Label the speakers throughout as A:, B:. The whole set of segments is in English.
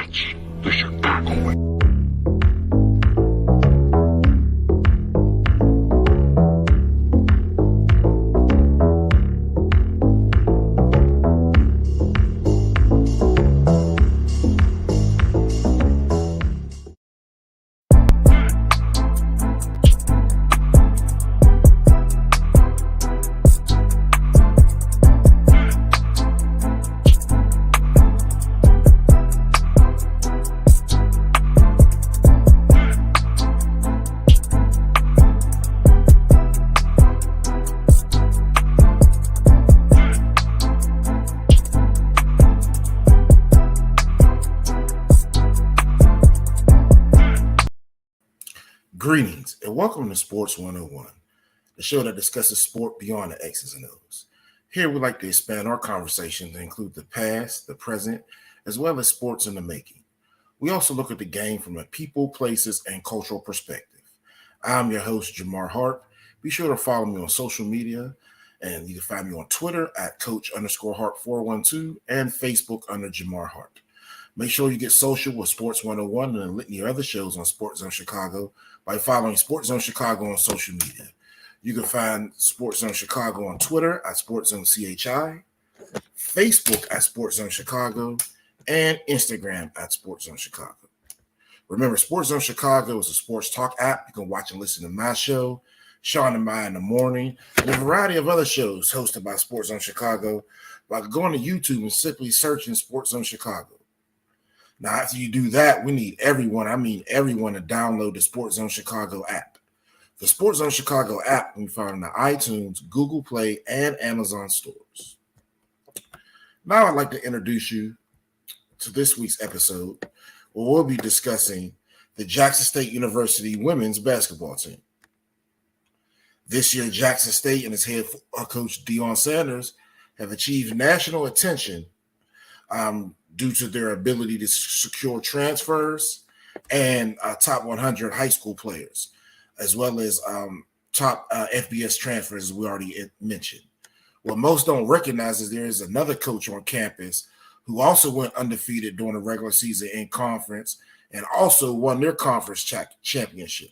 A: Watch the Chicago way.
B: Greetings and welcome to Sports 101, the show that discusses sport beyond the X's and O's. Here we like to expand our conversation to include the past, the present, as well as sports in the making. We also look at the game from a people, places, and cultural perspective. I'm your host, Jamar Harp. Be sure to follow me on social media, and you can find me on Twitter at Coach_Harp412 and Facebook under Jamar Harp. Make sure you get social with Sports 101 and a litany of other shows on SportsZone Chicago by following SportsZone Chicago on social media. You can find SportsZone Chicago on Twitter at SportsZone CHI, Facebook at SportsZone Chicago, and Instagram at SportsZone Chicago. Remember, SportsZone Chicago is a sports talk app. You can watch and listen to my show, Sean and Maya in the Morning, and a variety of other shows hosted by SportsZone Chicago by going to YouTube and simply searching SportsZone Chicago. Now, after you do that, we need everyone to download the SportsZone Chicago app. The SportsZone Chicago app can be found in the iTunes, Google Play, and Amazon stores. Now I'd like to introduce you to this week's episode, where we'll be discussing the Jackson State University women's basketball team. This year, Jackson State and its head coach, Deion Sanders, have achieved national attention due to their ability to secure transfers and top 100 high school players, as well as top FBS transfers, as we already mentioned. What most don't recognize is there is another coach on campus who also went undefeated during the regular season in conference and also won their conference championship.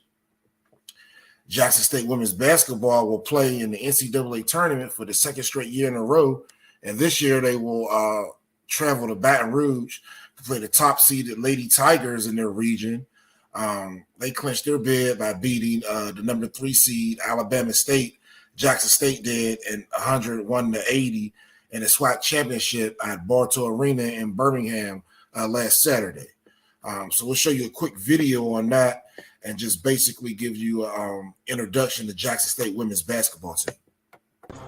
B: Jackson State women's basketball will play in the NCAA tournament for the second straight year in a row, and this year they will travel to Baton Rouge to play the top-seeded Lady Tigers in their region. They clinched their bid by beating the number 3 seed Alabama State. Jackson State did, and 101-80 in the SWAC championship at Bartow Arena in Birmingham last Saturday. So we'll show you a quick video on that and just basically give you an introduction to Jackson State women's basketball team.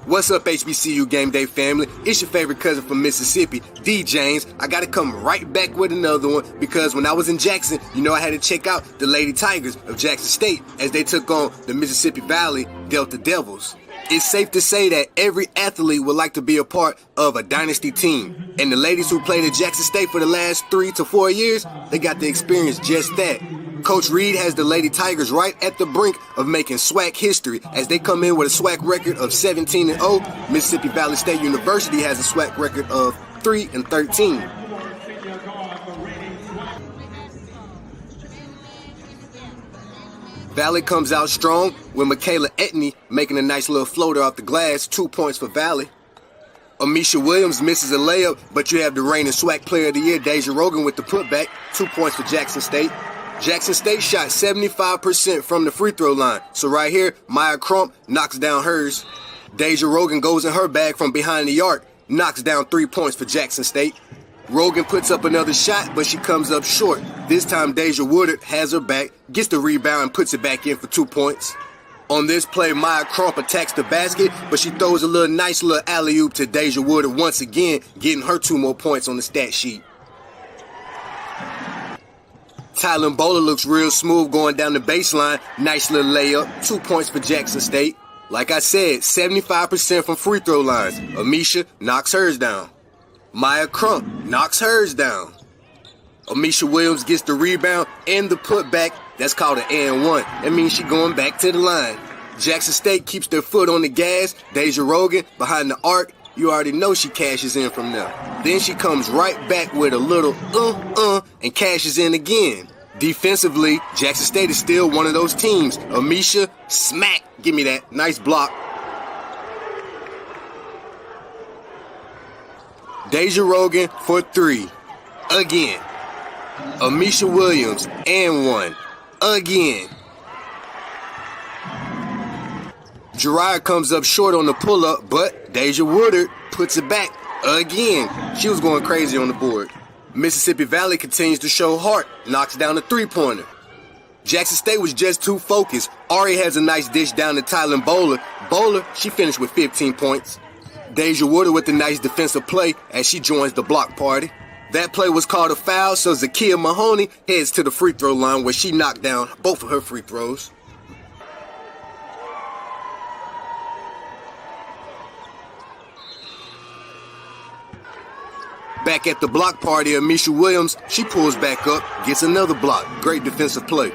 C: What's up, HBCU Game Day family? It's your favorite cousin from Mississippi, D. James. I got to come right back with another one because when I was in Jackson, I had to check out the Lady Tigers of Jackson State as they took on the Mississippi Valley Delta Devils. It's safe to say that every athlete would like to be a part of a dynasty team. And the ladies who played at Jackson State for the last 3 to 4 years, they got to experience just that. Coach Reed has the Lady Tigers right at the brink of making SWAC history as they come in with a SWAC record of 17-0. Mississippi Valley State University has a SWAC record of 3-13. Valley comes out strong with Michaela Etney making a nice little floater off the glass, 2 points for Valley. Amisha Williams misses a layup, but you have the reigning SWAC Player of the Year, Deja Rogan, with the putback, 2 points for Jackson State. Jackson State shot 75% from the free throw line. So right here, Maya Crump knocks down hers. Deja Rogan goes in her bag from behind the arc, knocks down 3 points for Jackson State. Rogan puts up another shot, but she comes up short. This time, Deja Woodard has her back, gets the rebound, and puts it back in for 2 points. On this play, Maya Crump attacks the basket, but she throws a nice little alley-oop to Deja Woodard once again, getting her 2 more points on the stat sheet. Tylen Bowler looks real smooth going down the baseline. Nice little layup, 2 points for Jackson State. Like I said, 75% from free throw lines. Amisha knocks hers down. Maya Crump knocks hers down. Amisha Williams gets the rebound and the putback. That's called an and one. That means she's going back to the line. Jackson State keeps their foot on the gas. Deja Rogan behind the arc You already know she cashes in from there. Then she comes right back with a little and cashes in again. Defensively, Jackson State is still one of those teams. Amisha, smack, give me that. Nice block. Deja Rogan for 3. Again. Amisha Williams and 1. Again. Gerard comes up short on the pull-up, but Deja Woodard puts it back again. She was going crazy on the board. Mississippi Valley continues to show heart, knocks down a 3-pointer. Jackson State was just too focused. Ari has a nice dish down to Tylen Bowler. Bowler, she finished with 15 points. Deja Woodard with a nice defensive play as she joins the block party. That play was called a foul, so Zakiya Mahoney heads to the free throw line where she knocked down both of her free throws. Back at the block party, Amisha Williams, she pulls back up, gets another block. Great defensive play.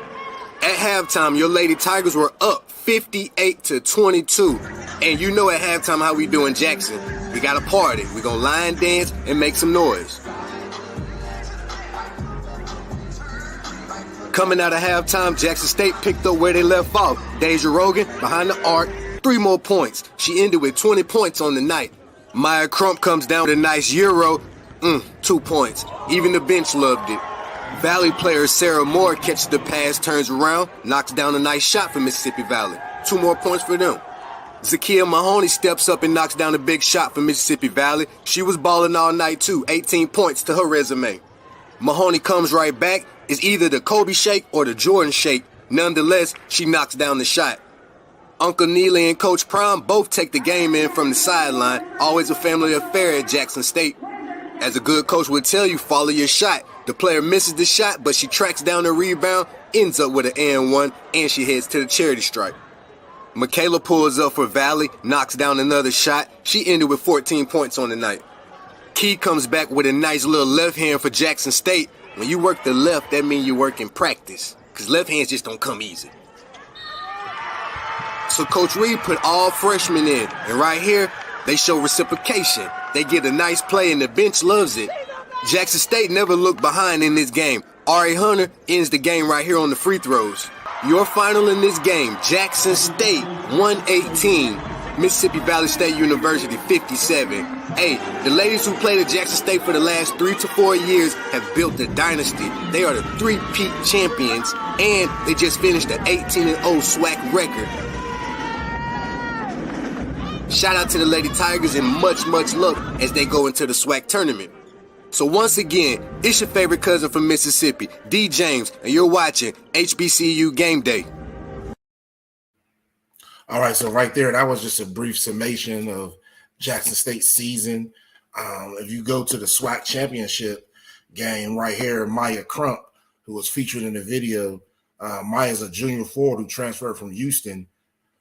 C: At halftime, your Lady Tigers were up 58-22. And you know at halftime how we do in Jackson. We got a party. We gonna line dance and make some noise. Coming out of halftime, Jackson State picked up where they left off. Deja Rogan behind the arc, 3 more points. She ended with 20 points on the night. Maya Crump comes down with a nice Euro. 2 points. Even the bench loved it. Valley player Sarah Moore catches the pass, turns around, knocks down a nice shot for Mississippi Valley. 2 more points for them. Zakiya Mahoney steps up and knocks down a big shot for Mississippi Valley. She was balling all night too. 18 points to her resume. Mahoney comes right back. It's either the Kobe shake or the Jordan shake. Nonetheless, she knocks down the shot. Uncle Neely and Coach Prime both take the game in from the sideline. Always a family affair at Jackson State. As a good coach would tell you, follow your shot. The player misses the shot, but she tracks down the rebound, ends up with an and-1, and she heads to the charity stripe. Michaela pulls up for Valley, knocks down another shot. She ended with 14 points on the night. Key comes back with a nice little left hand for Jackson State. When you work the left, that means you work in practice, because left hands just don't come easy. So Coach Reed put all freshmen in, and right here, they show reciprocation. They get a nice play and the bench loves it. Jackson State never looked behind in this game. Ari Hunter ends the game right here on the free throws. Your final in this game, Jackson State 118, Mississippi Valley State University 57. Hey, the ladies who played at Jackson State for the last 3 to 4 years have built a dynasty. They are the 3-peat champions, and they just finished the 18-0 SWAC record. Shout out to the Lady Tigers and much, much luck as they go into the SWAC tournament. So once again, it's your favorite cousin from Mississippi, D. James, and you're watching HBCU Game Day.
B: All right, so right there, that was just a brief summation of Jackson State's season. If you go to the SWAC championship game right here, Maya Crump, who was featured in the video, Maya's a junior forward who transferred from Houston.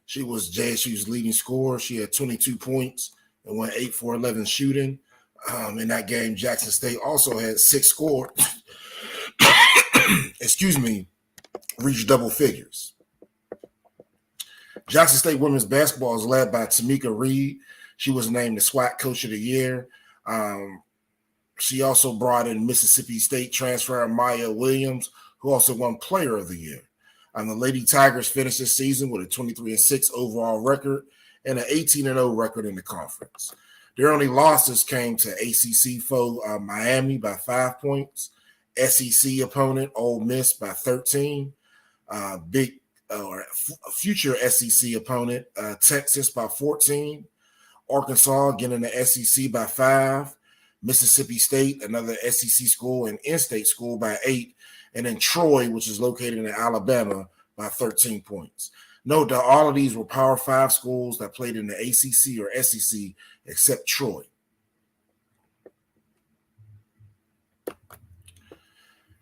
B: She was JSU's leading scorer. She had 22 points and went 8 for 11 shooting. In that game, Jackson State also had 6 scored. Reached double figures. Jackson State women's basketball is led by Tamika Reed. She was named the SWAC Coach of the Year. She also brought in Mississippi State transfer Maya Williams, who also won Player of the Year. The Lady Tigers finished this season with a 23-6 overall record and an 18-0 record in the conference. Their only losses came to ACC foe Miami by 5 points, SEC opponent Ole Miss by 13, future SEC opponent Texas by 14, Arkansas getting the SEC by 5, Mississippi State, another SEC school, and in-state school by 8, and then Troy, which is located in Alabama, by 13 points. Note that all of these were Power 5 schools that played in the ACC or SEC except Troy.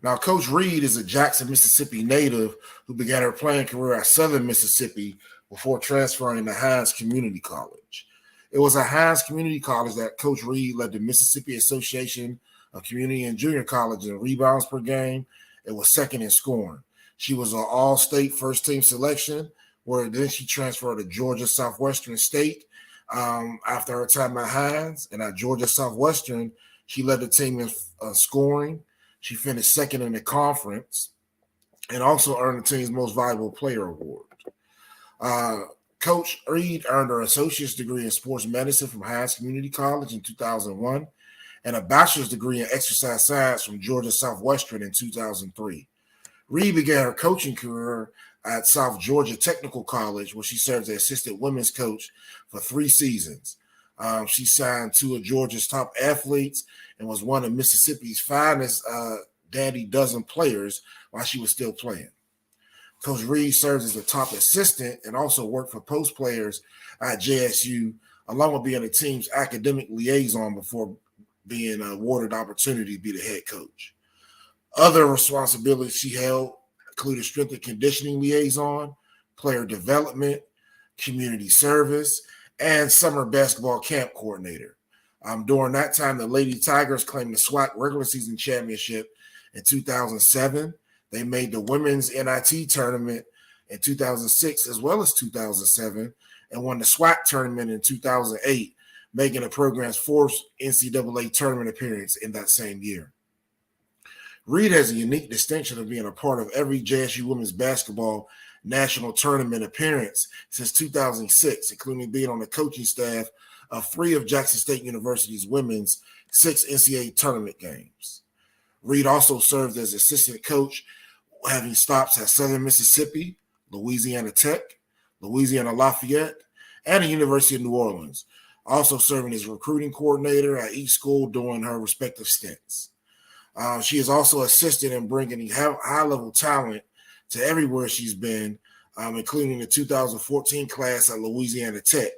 B: Now, Coach Reed is a Jackson, Mississippi native who began her playing career at Southern Mississippi before transferring to Hines Community College. It was at Hines Community College that Coach Reed led the Mississippi Association of Community and Junior Colleges in rebounds per game and was second in scoring. She was an all-state first-team selection, where then she transferred to Georgia Southwestern State, After her time at Hines and at Georgia Southwestern, she led the team in scoring. She finished second in the conference and also earned the team's Most Valuable Player award. Coach Reed earned her associate's degree in sports medicine from Hines Community College in 2001 and a bachelor's degree in exercise science from Georgia Southwestern in 2003. Reed began her coaching career at South Georgia Technical College, where she served as assistant women's coach for 3 seasons. She signed 2 of Georgia's top athletes and was one of Mississippi's finest Daddy Dozen players while she was still playing. Coach Reed serves as a top assistant and also worked for post players at JSU, along with being the team's academic liaison before being awarded the opportunity to be the head coach. Other responsibilities she held included strength and conditioning liaison, player development, community service, and summer basketball camp coordinator. During that time, the Lady Tigers claimed the SWAC regular season championship in 2007. They made the women's NIT tournament in 2006 as well as 2007 and won the SWAC tournament in 2008, making the program's 4th NCAA tournament appearance in that same year. Reed has a unique distinction of being a part of every JSU women's basketball national tournament appearance since 2006, including being on the coaching staff of 3 of Jackson State University's women's 6 NCAA tournament games. Reed also served as assistant coach, having stops at Southern Mississippi, Louisiana Tech, Louisiana Lafayette, and the University of New Orleans, also serving as recruiting coordinator at each school during her respective stints. She has also assisted in bringing high-level talent to everywhere she's been, including the 2014 class at Louisiana Tech,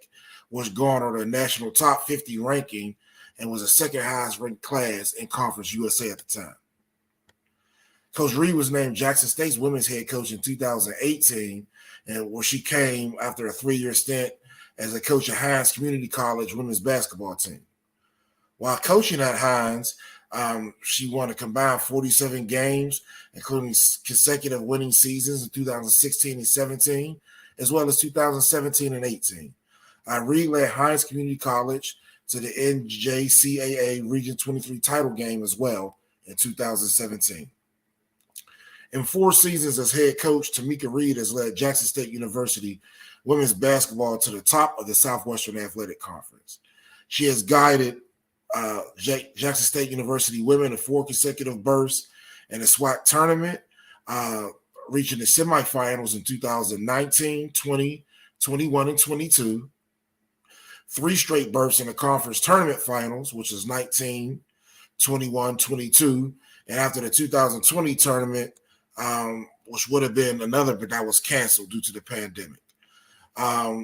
B: which garnered a national top 50 ranking and was the second highest ranked class in Conference USA at the time. Coach Reed was named Jackson State's women's head coach in 2018, and where she came after a 3-year stint as a coach at Hines Community College women's basketball team. While coaching at Hines, she won a combined 47 games, including consecutive winning seasons in 2016 and 17, as well as 2017 and 18. Reed led Hines Community College to the NJCAA Region 23 title game as well in 2017. In 4 seasons as head coach, Tamika Reed has led Jackson State University women's basketball to the top of the Southwestern Athletic Conference. She has guided Jackson State University women to 4 consecutive berths in the SWAC tournament, reaching the semifinals in 2019, 20, 21, and 22. 3 straight berths in the conference tournament finals, which is 19, 21, 22, and after the 2020 tournament, which would have been another, but that was canceled due to the pandemic.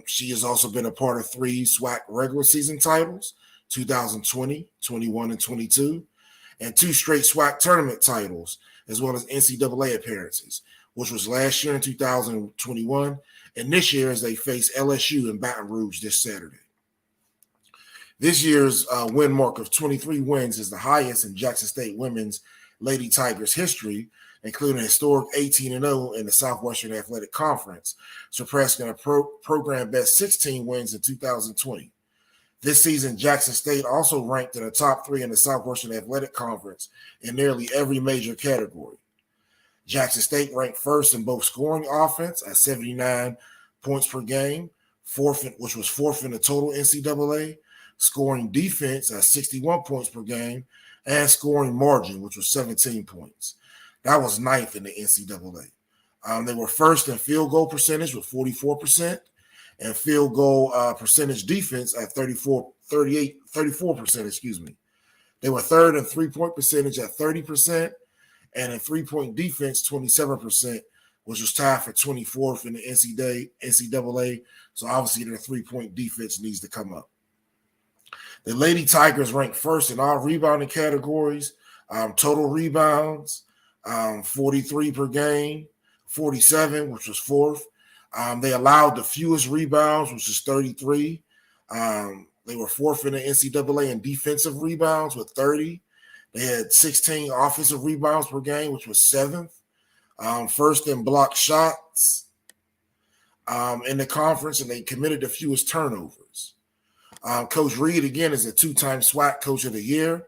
B: She has also been a part of 3 SWAC regular season titles, 2020, 21, and 22, and 2 straight SWAC tournament titles, as well as NCAA appearances, which was last year in 2021, and this year as they face LSU in Baton Rouge this Saturday. This year's win mark of 23 wins is the highest in Jackson State women's Lady Tigers history, including a historic 18-0 in the Southwestern Athletic Conference, surpassing a program best 16 wins in 2020. This season, Jackson State also ranked in the top 3 in the Southwestern Athletic Conference in nearly every major category. Jackson State ranked first in both scoring offense at 79 points per game, which was 4th in the total NCAA, scoring defense at 61 points per game, and scoring margin, which was 17 points. That was 9th in the NCAA. They were first in field goal percentage with 44%, and field goal percentage defense at 34%. They were third in three-point percentage at 30%, and in three-point defense, 27%, which was tied for 24th in the NCAA. So obviously their three-point defense needs to come up. The Lady Tigers ranked first in all rebounding categories, total rebounds, 43 per game, 47, which was 4th. They allowed the fewest rebounds, which is 33. They were 4th in the NCAA in defensive rebounds with 30. They had 16 offensive rebounds per game, which was 7th. First in block shots in the conference, and they committed the fewest turnovers. Coach Reed, again, is a two-time SWAC Coach of the Year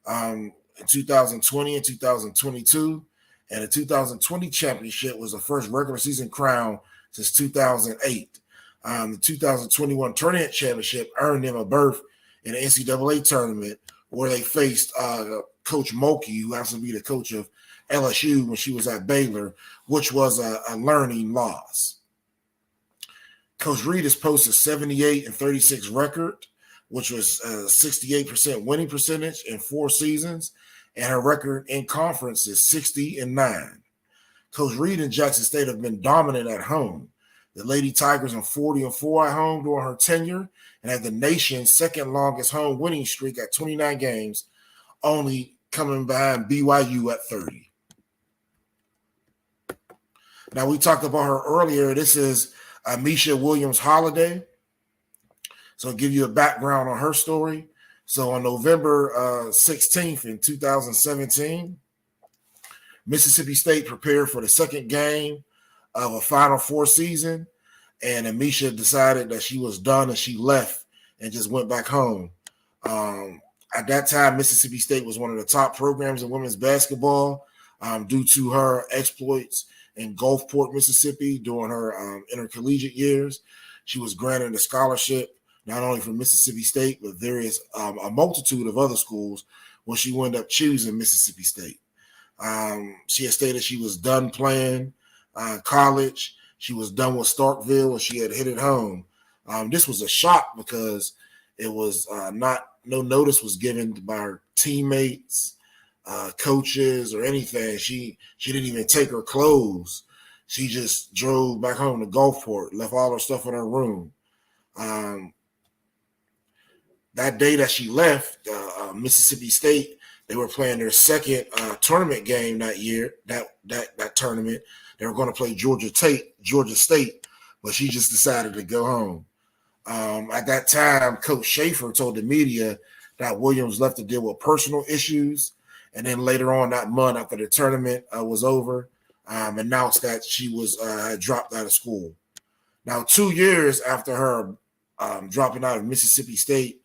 B: in 2020 and 2022. And the 2020 championship was the first regular season crown since 2008. The 2021 tournament championship earned them a berth in the NCAA tournament where they faced Coach Mulkey, who happens to be the coach of LSU when she was at Baylor, which was a learning loss. Coach Reed has posted 78-36 record, which was a 68% winning percentage in 4 seasons, and her record in conference is 60-9. Coach Reed and Jackson State have been dominant at home. The Lady Tigers are 40-4 at home during her tenure and have the nation's second longest home winning streak at 29 games, only coming behind BYU at 30. Now, we talked about her earlier. This is Amisha Williams-Holiday. So I'll give you a background on her story. So on November 16th in 2017, Mississippi State prepared for the second game of a Final Four season, and Amisha decided that she was done and she left and just went back home. At that time, Mississippi State was one of the top programs in women's basketball due to her exploits in Gulfport, Mississippi during her intercollegiate years. She was granted a scholarship not only from Mississippi State, but a multitude of other schools when she wound up choosing Mississippi State. She had stated she was done playing college. She was done with Starkville and she had hit it home. This was a shock because it was no notice was given by her teammates, coaches, or anything. She didn't even take her clothes. She just drove back home to Gulfport, left all her stuff in her room. That day that she left, Mississippi State, they were playing their second tournament game that year. That tournament, they were going to play Georgia State, but she just decided to go home. At that time, Coach Schaefer told the media that Williams left to deal with personal issues, and then later on that month, after the tournament was over, announced that she was had dropped out of school. Now, 2 years after her dropping out of Mississippi State,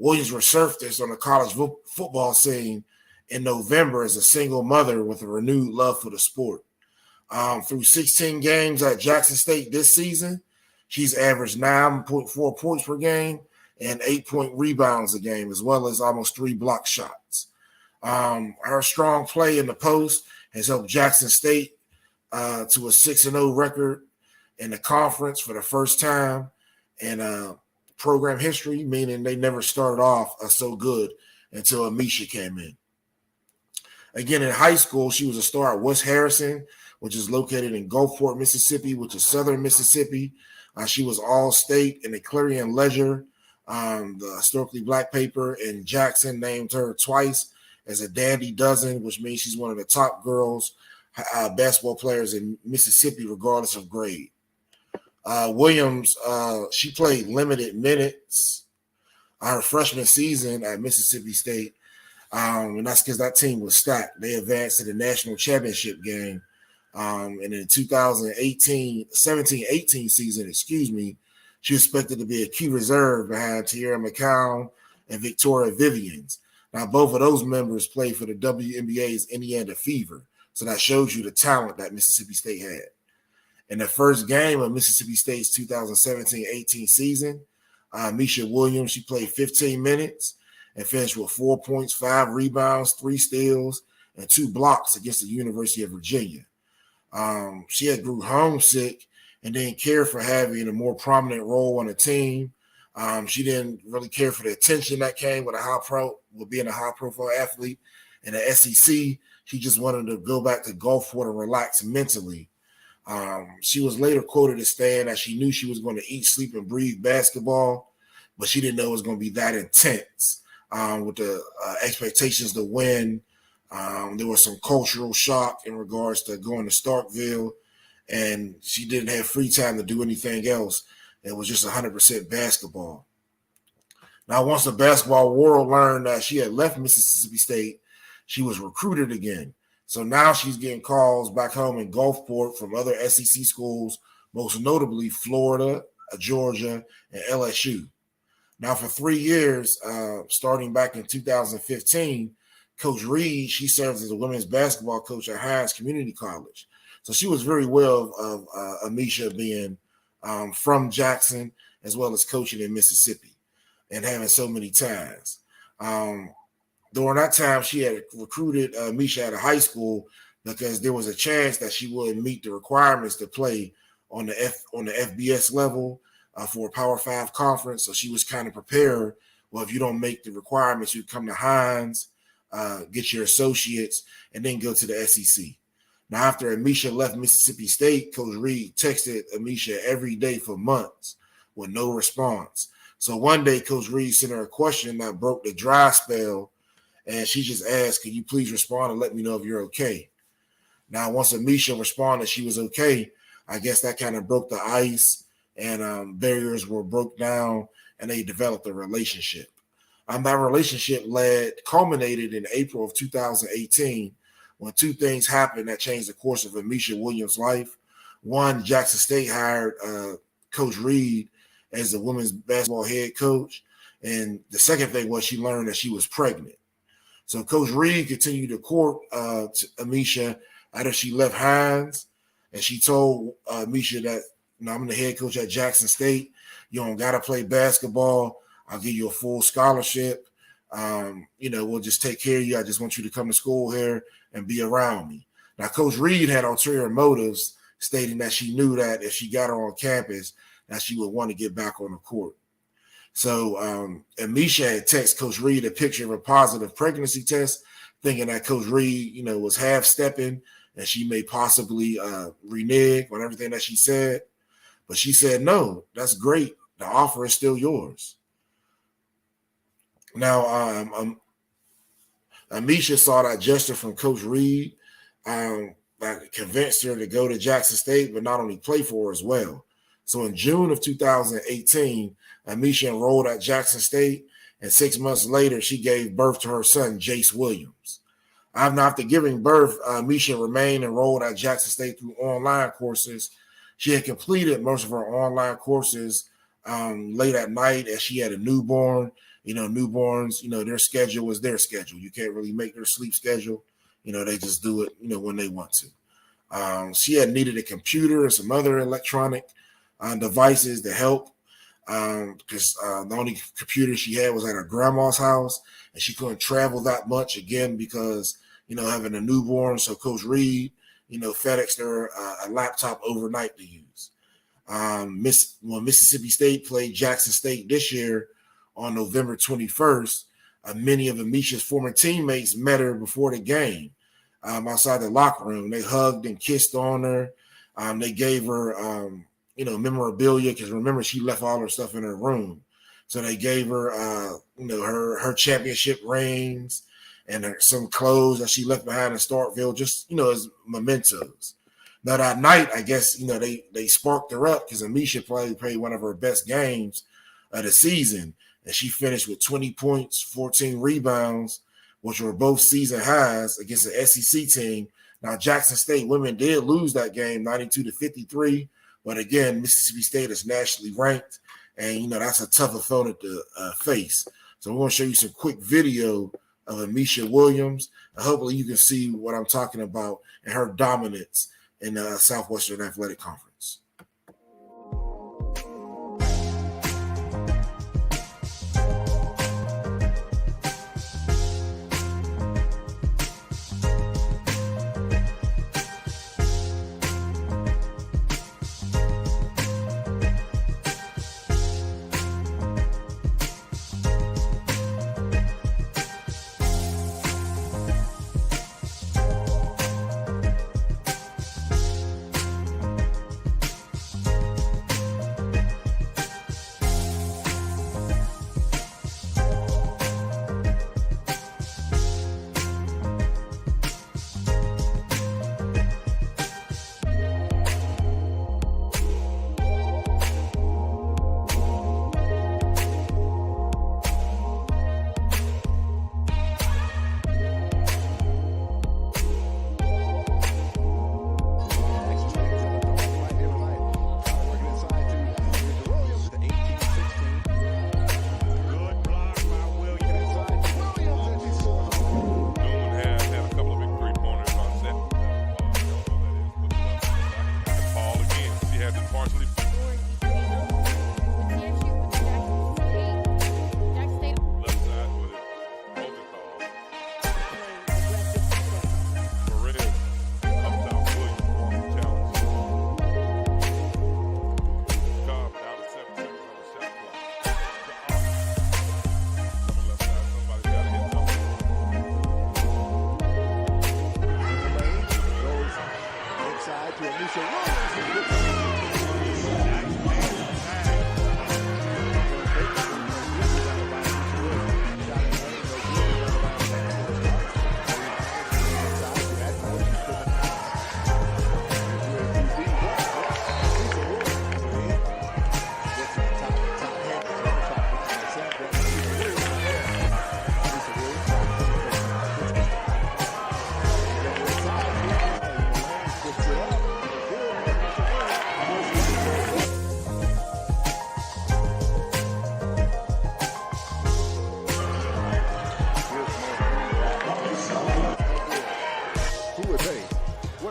B: Williams resurfaced on the college football scene in November as a single mother with a renewed love for the sport. Through 16 games at Jackson State this season, she's averaged 9.4 points per game and 8 rebounds a game, as well as almost 3 block shots. Her strong play in the post has helped Jackson State to a 6-0 record in the conference for the first time in program history, meaning they never started off so good until Amisha came in. Again, in high school, she was a star at West Harrison, which is located in Gulfport, Mississippi, which is southern Mississippi. She was All-State in the Clarion Ledger. The historically black paper in Jackson named her twice as a Dandy Dozen, which means she's one of the top girls basketball players in Mississippi, regardless of grade. Williams, she played limited minutes her freshman season at Mississippi State, and that's because that team was stacked. They advanced to the national championship game, and in the 2017-18 season, she was expected to be a key reserve behind Tierra McCown and Victoria Vivians. Now, both of those members played for the WNBA's Indiana Fever, so that shows you the talent that Mississippi State had. In the first game of Mississippi State's 2017-18 season, Misha Williams, she played 15 minutes and finished with 4 points, 5 rebounds, 3 steals, and 2 blocks against the University of Virginia. She had grew homesick and didn't care for having a more prominent role on the team. She didn't really care for the attention that came with being a high-profile athlete in the SEC. She just wanted to go back to Gulfport and relax mentally. She was later quoted as saying that she knew she was going to eat, sleep, and breathe basketball, but she didn't know it was going to be that intense with the expectations to win. There was some cultural shock in regards to going to Starkville, and she didn't have free time to do anything else. It was just 100% basketball. Now, once the basketball world learned that she had left Mississippi State, she was recruited again. So now she's getting calls back home in Gulfport from other SEC schools, most notably Florida, Georgia, and LSU. Now, for 3 years, starting back in 2015, Coach Reed, she serves as a women's basketball coach at Hines Community College. So she was very well of Amisha being from Jackson, as well as coaching in Mississippi and having so many ties. During that time, she had recruited Amisha out of high school because there was a chance that she wouldn't meet the requirements to play on the FBS level for a Power 5 conference. So she was kind of prepared. Well, if you don't make the requirements, you come to Hines, get your associates, and then go to the SEC. Now, after Amisha left Mississippi State, Coach Reed texted Amisha every day for months with no response. So one day, Coach Reed sent her a question that broke the dry spell, and she just asked, "Can you please respond and let me know if you're okay?" Now, once Amisha responded she was okay, I guess that kind of broke the ice, and barriers were broke down, and they developed a relationship. That relationship culminated in April of 2018 when two things happened that changed the course of Amisha Williams' life. One, Jackson State hired Coach Reed as the women's basketball head coach. And the second thing was she learned that she was pregnant. So Coach Reed continued to court Amisha after she left Hines. And she told Amisha that, I'm the head coach at Jackson State. You don't got to play basketball. I'll give you a full scholarship. We'll just take care of you. I just want you to come to school here and be around me. Now, Coach Reed had ulterior motives, stating that she knew that if she got her on campus, that she would want to get back on the court. So Amisha had texted Coach Reed a picture of a positive pregnancy test, thinking that Coach Reed, was half-stepping and she may possibly renege on everything that she said. But she said, no, that's great. The offer is still yours. Now, Amisha saw that gesture from Coach Reed that convinced her to go to Jackson State, but not only play for her as well. So in June of 2018, Amisha enrolled at Jackson State, and 6 months later, she gave birth to her son, Jace Williams. After giving birth, Amisha remained enrolled at Jackson State through online courses. She had completed most of her online courses late at night as she had a newborn. Newborns, their schedule was their schedule. You can't really make their sleep schedule. They just do it, when they want to. She had needed a computer and some other electronic devices to help because the only computer she had was at her grandma's house, and she couldn't travel that much again because, having a newborn. So Coach Reed, FedExed her a laptop overnight to use. When Mississippi State played Jackson State this year on November 21st, many of Amisha's former teammates met her before the game outside the locker room. They hugged and kissed on her. They gave her, memorabilia because remember she left all her stuff in her room. So they gave her, her championship rings and some clothes that she left behind in Starkville, just, as mementos. Now that night, I guess, they sparked her up because Amisha played one of her best games of the season. And she finished with 20 points, 14 rebounds, which were both season highs against the SEC team. Now, Jackson State women did lose that game 92-53. But again, Mississippi State is nationally ranked. And, that's a tough opponent to face. So I'm going to show you some quick video of Amisha Williams. And hopefully you can see what I'm talking about and her dominance in the Southwestern Athletic Conference.
A: has it partially. Left side with it. Overcall. Perez. Up top. Williams. Challenge. Cobb down to 7 seconds on the shot clock. Coming left side. Somebody's got to hit something.
D: Goes inside to Amisha Williams.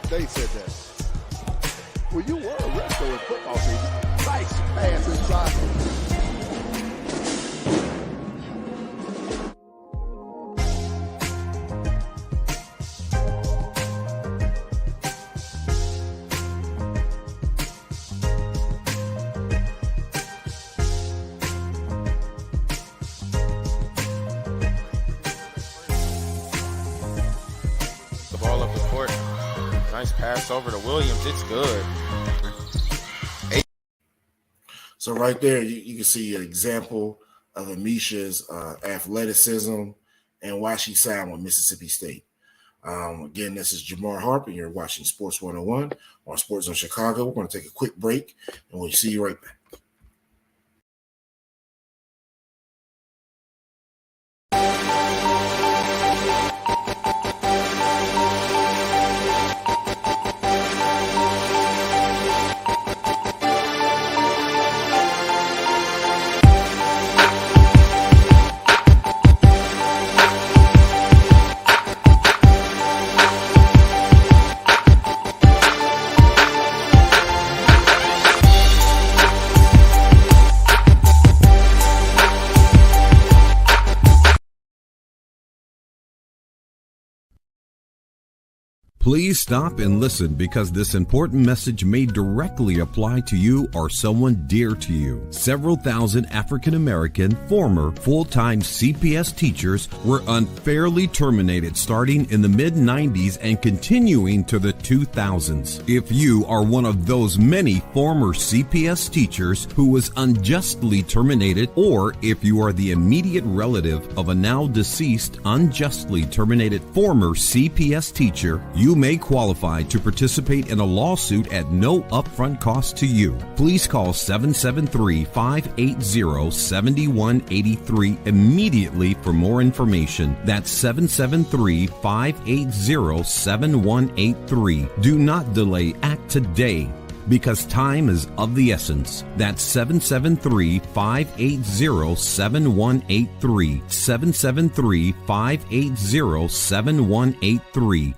D: They said that. Well, you were a wrestler in football season. Nice pass inside.
E: The ball up the court. Nice pass over to Williams. It's good.
B: So right there, you can see an example of Amisha's athleticism and why she signed with Mississippi State. Again, this is Jamar Harp, and you're watching Sports 101 on SportsZone Chicago. We're going to take a quick break, and we'll see you right back.
F: Please stop and listen, because this important message may directly apply to you or someone dear to you. Several thousand African American former full-time CPS teachers were unfairly terminated starting in the mid-90s and continuing to the 2000s. If you are one of those many former CPS teachers who was unjustly terminated, or if you are the immediate relative of a now deceased unjustly terminated former CPS teacher, you may qualify to participate in a lawsuit at no upfront cost to you. Please call 773-580-7183 immediately for more information. That's 773-580-7183. Do not delay. Act today, because time is of the essence. That's 773-580-7183. 773-580-7183.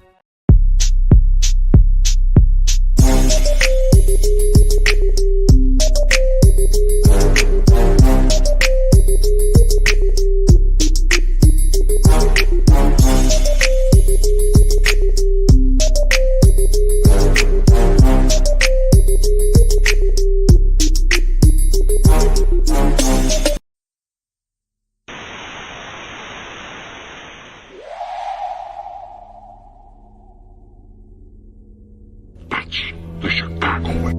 A: The Chicago way.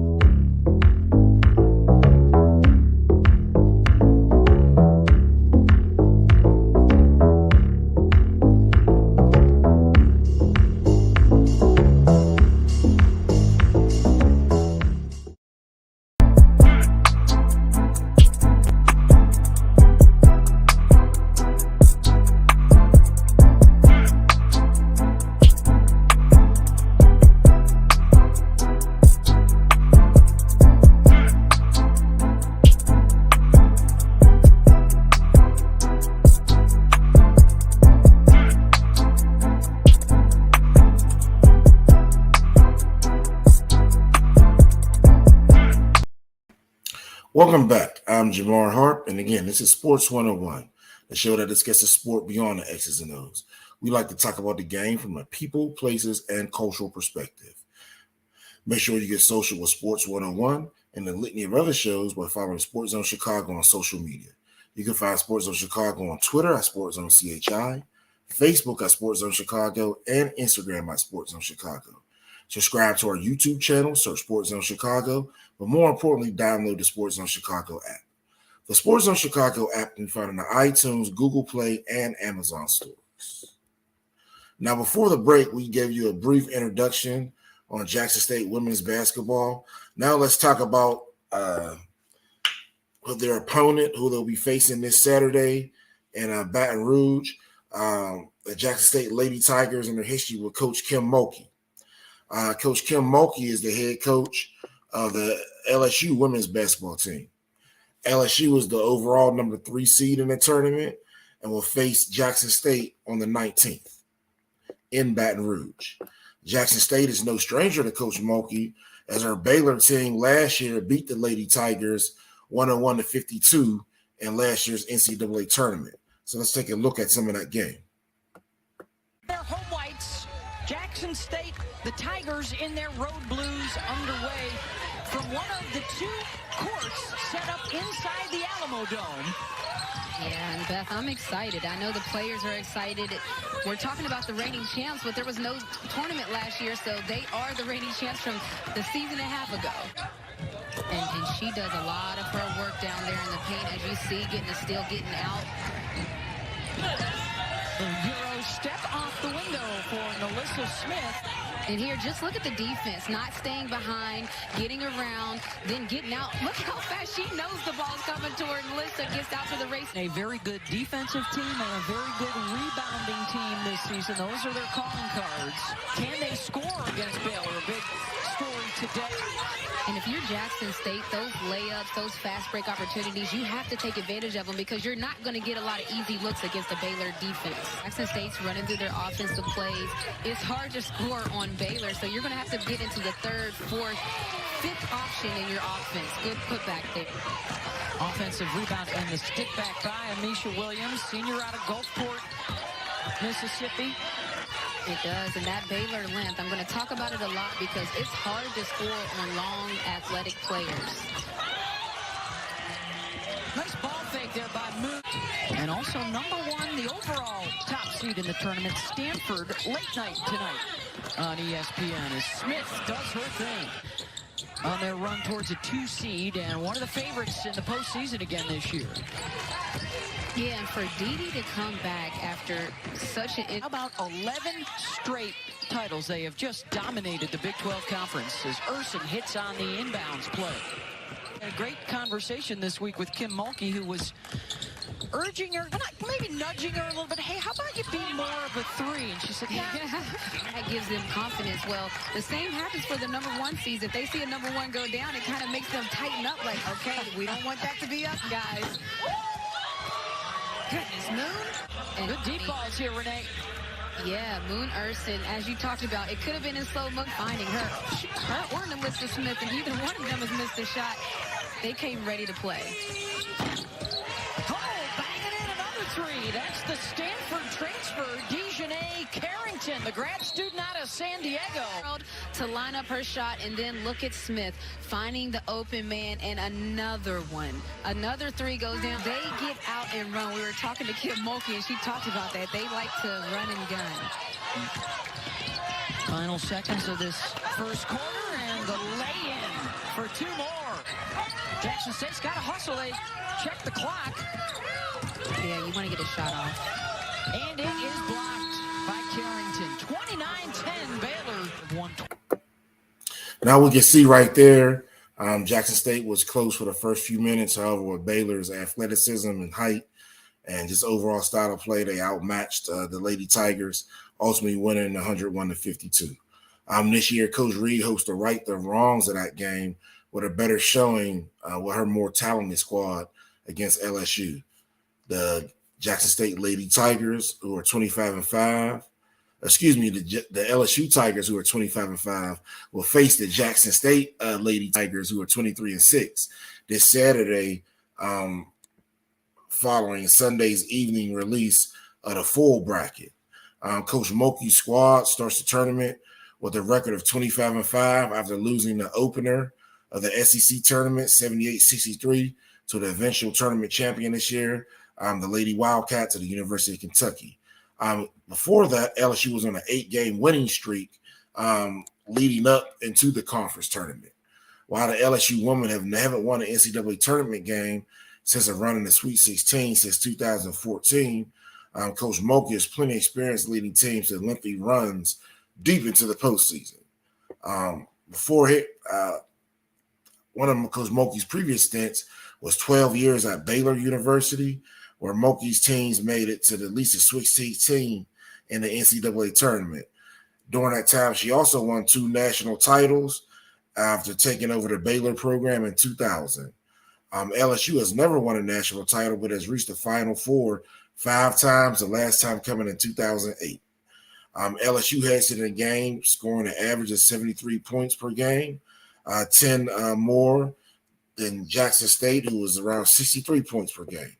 B: Welcome back. I'm Jamar Harp, and again, this is Sports 101, the show that discusses sport beyond the X's and O's. We like to talk about the game from a people, places, and cultural perspective. Make sure you get social with Sports 101 and the litany of other shows by following SportsZone Chicago on social media. You can find SportsZone Chicago on Twitter at SportsZone CHI, Facebook at SportsZone Chicago, and Instagram at SportsZone Chicago. Subscribe to our YouTube channel, search SportsZone Chicago, but more importantly, download the SportsZone Chicago app. The SportsZone Chicago app can be found in the iTunes, Google Play, and Amazon stores. Now, before the break, we gave you a brief introduction on Jackson State women's basketball. Now let's talk about their opponent, who they'll be facing this Saturday in Baton Rouge. The Jackson State Lady Tigers and their history with Coach Kim Mulkey. Coach Kim Mulkey is the head coach of the LSU women's basketball team. LSU is the overall number 3 seed in the tournament and will face Jackson State on the 19th in Baton Rouge. Jackson State is no stranger to Coach Mulkey, as her Baylor team last year beat the Lady Tigers 101-52 in last year's NCAA tournament. So let's take a look at some of that game.
G: Their home whites, Jackson State, the Tigers in their road blues underway from one of the 2 courts set up inside the Alamo Dome.
H: Yeah, and Beth, I'm excited. I know the players are excited. We're talking about the reigning champs, but there was no tournament last year, so they are the reigning champs from the season and a half ago. And she does a lot of her work down there in the paint, as you see, getting the steal, getting out.
G: The Euro step off the window for Melissa Smith.
H: And here, just look at the defense, not staying behind, getting around, then getting out. Look how fast she knows the ball's coming toward Melissa, gets out to the race.
G: A very good defensive team and a very good rebounding team this season. Those are their calling cards. Can they score against Baylor? A big story today.
H: And if you're Jackson State, those layups, those fast break opportunities, you have to take advantage of them, because you're not going to get a lot of easy looks against the Baylor defense. Jackson State's running through their offensive plays. It's hard to score on Baylor, so you're going to have to get into the 3rd, 4th, 5th option in your offense. Good putback there.
G: Offensive rebound and the stick back by Amisha Williams, senior out of Gulfport, Mississippi.
H: It does, and that Baylor length, I'm going to talk about it a lot because it's hard to score on long, athletic players.
G: Nice ball fake there by Moot. And also number 1, the overall top seed in the tournament, Stanford, late night tonight on ESPN, as Smith does her thing on their run towards a 2 seed and one of the favorites in the postseason again this year.
H: Yeah, and for Dede to come back after such an...
G: How about 11 straight titles? They have just dominated the Big 12 Conference as Urson hits on the inbounds play. A great conversation this week with Kim Mulkey, who was urging her, maybe nudging her a little bit, hey, how about you be more of a 3? And she said, yeah.
H: That gives them confidence. Well, the same happens for the number 1 seeds. If they see a number 1 go down, it kind of makes them tighten up, like, okay, we don't want that to be us, guys.
G: Goodness, Moon. And good deep balls here, Renee.
H: Yeah, Moon Urson, as you talked about, it could have been in slow-mo finding her or Melissa Smith, and either one of them has missed a shot. They came ready to play.
G: Oh, banging in another 3. That's the Stanford transfer, Dejanay Carrington, the grad student out of San Diego.
H: To line up her shot, and then look at Smith finding the open man, and another one. Another 3 goes down. They get out and run. We were talking to Kim Mulkey, and she talked about that. They like to run and gun.
G: Final seconds of this first quarter, and the lay-in for 2 more. Jackson State's got to hustle. They check the clock.
H: Yeah, you want to get a shot off.
G: And it is blocked by Carrington. 29-10 Baylor.
B: Now we can see right there, Jackson State was close for the first few minutes. However, with Baylor's athleticism and height and just overall style of play, they outmatched the Lady Tigers, ultimately winning 101-52. This year, Coach Reed hopes to right the wrongs of that game with a better showing with her more talented squad against LSU. The Jackson State Lady Tigers, who are 25-5, the LSU Tigers, who are 25-5, will face the Jackson State Lady Tigers, who are 23-6, this Saturday, following Sunday's evening release of the full bracket. Coach Mulkey's squad starts the tournament with a record of 25-5 after losing the opener of the SEC tournament, 78-63, to the eventual tournament champion this year, the Lady Wildcats of the University of Kentucky. Before that, LSU was on an 8-game winning streak leading up into the conference tournament. While the LSU women haven't won an NCAA tournament game since a run in the Sweet 16 since 2014, Coach Mulkey has plenty of experience leading teams to lengthy runs deep into the postseason. One of Coach Mulkey's previous stints was 12 years at Baylor University, where Mulkey's teams made it to at least the Sweet 16 in the NCAA tournament. During that time, she also won 2 national titles after taking over the Baylor program in 2000. LSU has never won a national title, but has reached the Final Four 5 times, the last time coming in 2008. LSU heads to the game scoring an average of 73 points per game, 10 more than Jackson State, who was around 63 points per game.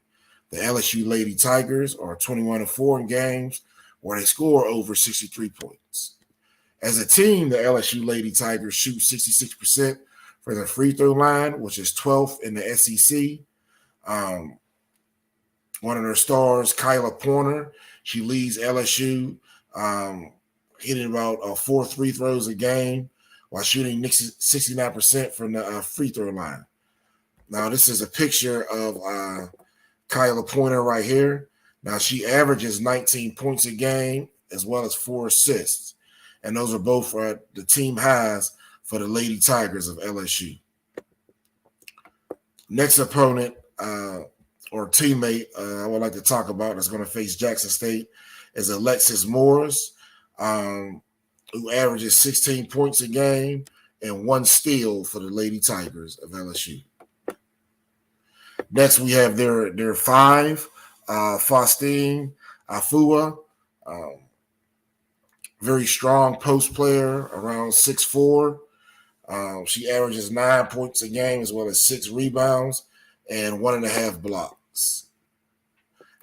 B: The LSU Lady Tigers are 21-4 in games where they score over 63 points. As a team, the LSU Lady Tigers shoot 66% for the free throw line, which is 12th in the SEC. One of their stars, Kyla Porter, she leads LSU, hitting about 4 free throws a game while shooting 69% from the free throw line. Now, this is a picture of Kyla Porter right here. Now, she averages 19 points a game as well as 4 assists. And those are both the team highs for the Lady Tigers of LSU. Next opponent or teammate I would like to talk about that's going to face Jackson State is Alexis Morris, who averages 16 points a game and 1 steal for the Lady Tigers of LSU. Next, we have their 5, Faustine Afua, very strong post player, around 6'4". She averages 9 points a game as well as 6 rebounds and 1.5 blocks.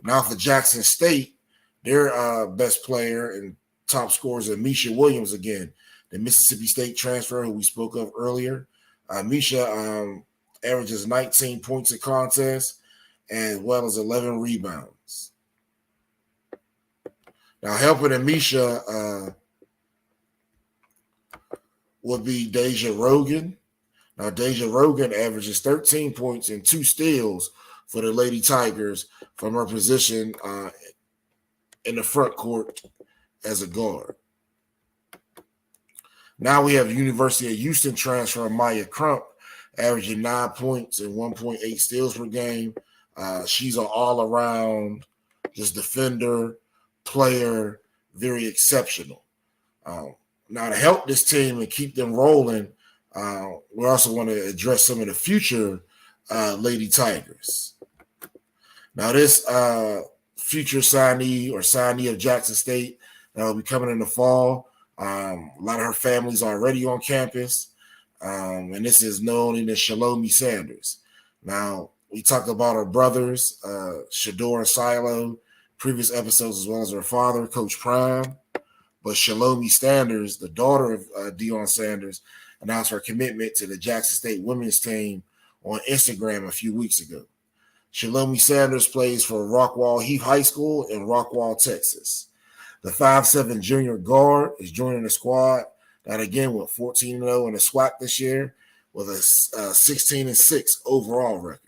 B: Now for Jackson State, their best player and top scorer is Misha Williams again, the Mississippi State transfer who we spoke of earlier. Misha averages 19 points a contest as well as 11 rebounds. Now, helping Amisha would be Deja Rogan. Now, Deja Rogan averages 13 points and 2 steals for the Lady Tigers from her position in the front court as a guard. Now we have University of Houston transfer Maya Crump, averaging 9 points and 1.8 steals per game. She's an all-around just defender, player, very exceptional. Now, to help this team and keep them rolling, we also want to address some of the future Lady Tigers. Now, this future signee of Jackson State that will be coming in the fall, a lot of her family's already on campus, and this is known as Shalomi Sanders. Now, we talked about her brothers, Shador and Silo, previous episodes, as well as her father, Coach Prime. But Shalomi Sanders, the daughter of Deion Sanders, announced her commitment to the Jackson State women's team on Instagram a few weeks ago. Shalomi Sanders plays for Rockwall Heath High School in Rockwall, Texas. The 5'7" junior guard is joining the squad that again went 14-0 in the SWAC this year with a 16-6 overall record.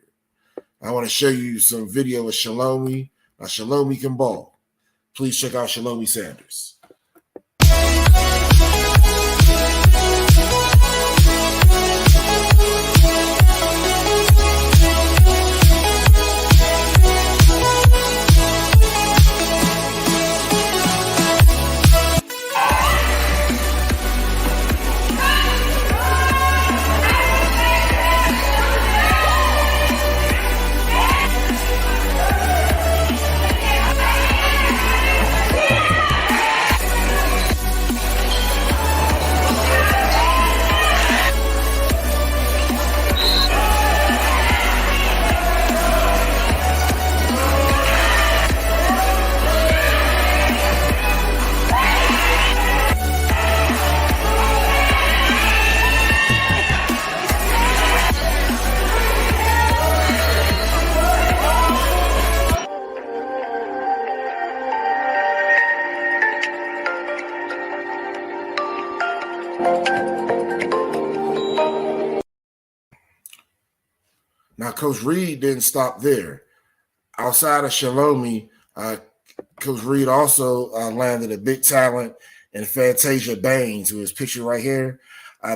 B: I want to show you some video of Shalomi. Now, Shalomi can ball. Please check out Shalomi Sanders. Now, Coach Reed didn't stop there. Outside of Shalomi, Coach Reed also landed a big talent in Fantasia Baines, who is pictured right here.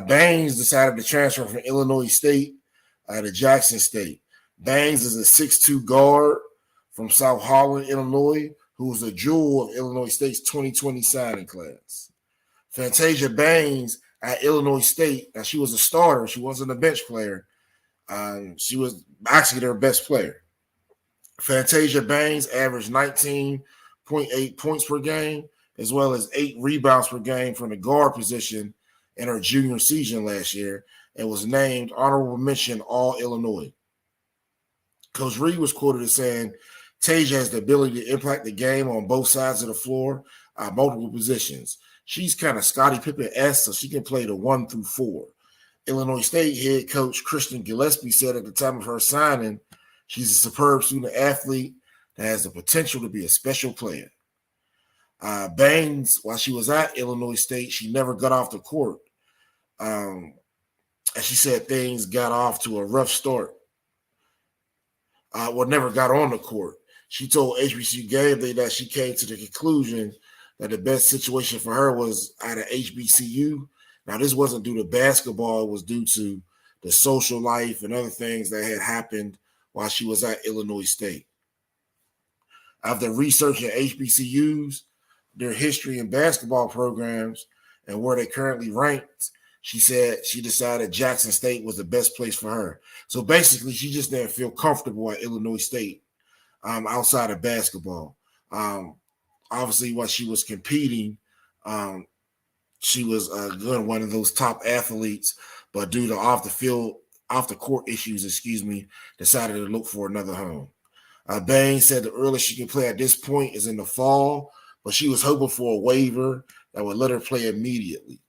B: Baines decided to transfer from Illinois State to Jackson State. Baines is a 6'2" guard from South Holland, Illinois, who was a jewel of Illinois State's 2020 signing class. Fantasia Baines at Illinois State, now she was a starter. She wasn't a bench player. She was actually their best player. Fantasia Baines averaged 19.8 points per game, as well as 8 rebounds per game from the guard position in her junior season last year, and was named honorable mention All-Illinois. Coach Reed was quoted as saying, Tasia has the ability to impact the game on both sides of the floor, multiple positions. She's kind of Scottie Pippen-esque, so she can play the 1 through 4. Illinois State head coach Kristen Gillespie said at the time of her signing, she's a superb student athlete that has the potential to be a special player. Baines, while she was at Illinois State, she never got off the court. As she said, things got off to a rough start. Never got on the court. She told HBCU Game Day that she came to the conclusion that the best situation for her was at an HBCU. Now, this wasn't due to basketball. It was due to the social life and other things that had happened while she was at Illinois State. After researching HBCUs, their history and basketball programs, and where they currently ranked, she said she decided Jackson State was the best place for her. So basically, she just didn't feel comfortable at Illinois State outside of basketball. Obviously, while she was competing, she was one of those top athletes, but due to off the court issues, decided to look for another home. Baines said the earliest she can play at this point is in the fall, but she was hoping for a waiver that would let her play immediately.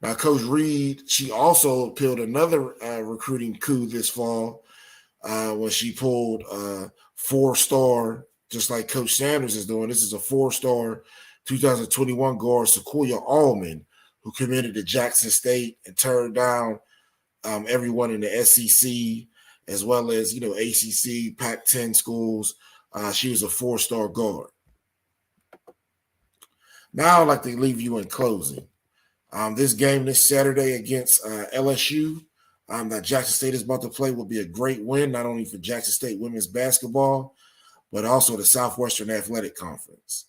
B: Now, Coach Reed, she also pulled another recruiting coup this fall when she pulled 4-star, just like Coach Sanders is doing. This is a 4-star 2021 guard, Sequoia Allman, who committed to Jackson State and turned down everyone in the SEC, as well as, ACC, Pac-10 schools. She was a 4-star guard. Now I'd like to leave you in closing. This game this Saturday against LSU that Jackson State is about to play will be a great win, not only for Jackson State women's basketball, but also the Southwestern Athletic Conference.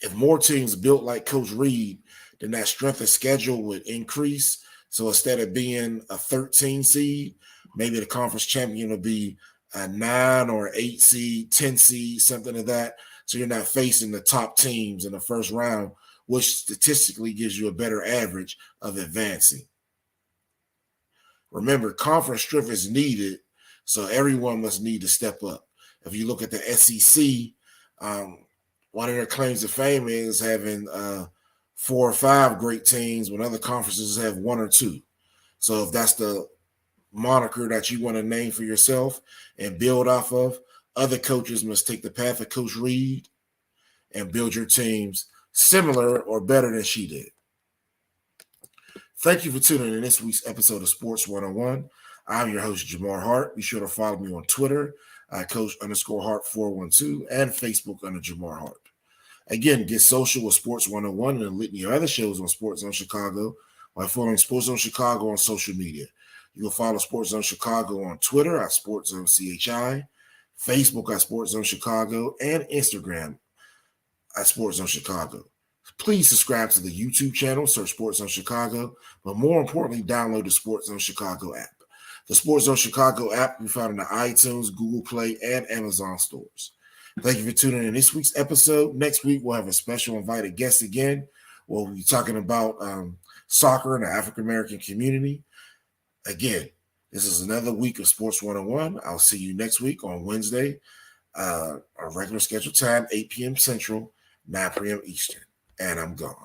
B: If more teams built like Coach Reed, then that strength of schedule would increase. So instead of being a 13 seed, maybe the conference champion will be a 9 or 8 seed, 10 seed, something like that. So you're not facing the top teams in the first round, which statistically gives you a better average of advancing. Remember, conference strength is needed, so everyone must need to step up. If you look at the SEC, one of their claims to fame is having 4 or 5 great teams when other conferences have 1 or 2. So if that's the moniker that you want to name for yourself and build off of, other coaches must take the path of Coach Reed and build your teams similar or better than she did. Thank you for tuning in this week's episode of Sports 101. I'm your host, Jamar Harp. Be sure to follow me on Twitter, Coach_Harp412, and Facebook under Jamar Harp. Again, get social with Sports 101 and a litany of other shows on SportsZone Chicago by following SportsZone Chicago on social media. You will follow SportsZone Chicago on Twitter at SportsZoneCHI, Facebook at SportsZone Chicago, and Instagram at SportsZone Chicago. Please subscribe to the YouTube channel, search SportsZone Chicago, but more importantly, download the SportsZone Chicago app. The SportsZone Chicago app can be found in the iTunes, Google Play, and Amazon stores. Thank you for tuning in this week's episode. Next week, we'll have a special invited guest again. We'll be talking about soccer in the African-American community. Again, this is another week of Sports 101. I'll see you next week on Wednesday, our regular scheduled time, 8 p.m. Central, 9 p.m. Eastern. And I'm gone.